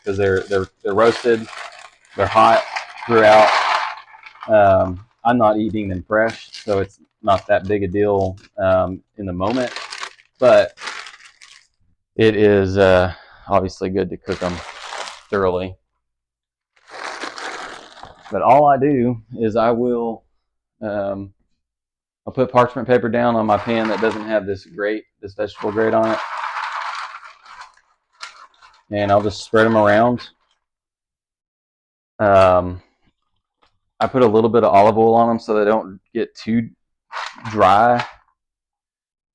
because they're roasted, they're hot throughout. I'm not eating them fresh, so it's not that big a deal in the moment, but it is obviously good to cook them thoroughly. But all I do is I'll put parchment paper down on my pan that doesn't have this vegetable grate on it, and I'll just spread them around. I put a little bit of olive oil on them so they don't get too dry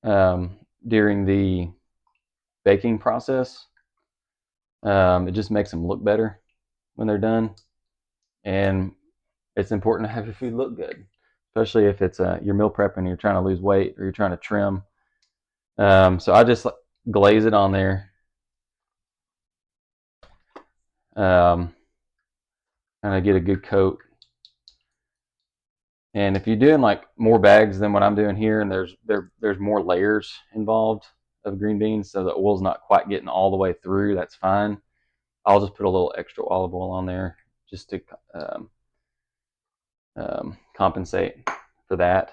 during the baking process. It just makes them look better when they're done, and it's important to have your food look good, especially if it's your meal prep and you're trying to lose weight or you're trying to trim. So I just glaze it on there. Kind of get a good coat. And if you're doing like more bags than what I'm doing here, and there's more layers involved of green beans, so the oil's not quite getting all the way through, that's fine. I'll just put a little extra olive oil on there just to compensate for that.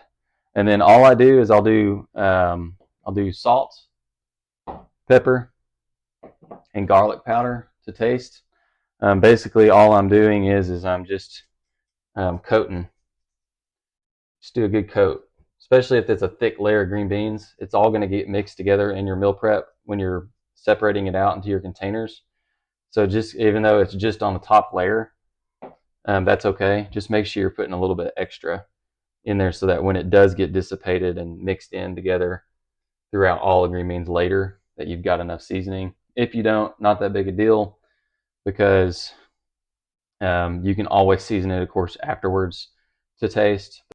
And then all I do is I'll do salt, pepper, and garlic powder to taste. Basically, all I'm doing is I'm just coating. Just do a good coat, especially if it's a thick layer of green beans. It's all going to get mixed together in your meal prep when you're separating it out into your containers. So just even though it's just on the top layer, that's okay. Just make sure you're putting a little bit extra in there so that when it does get dissipated and mixed in together throughout all the green beans later, that you've got enough seasoning. If you don't, not that big a deal, because you can always season it, of course, afterwards to taste.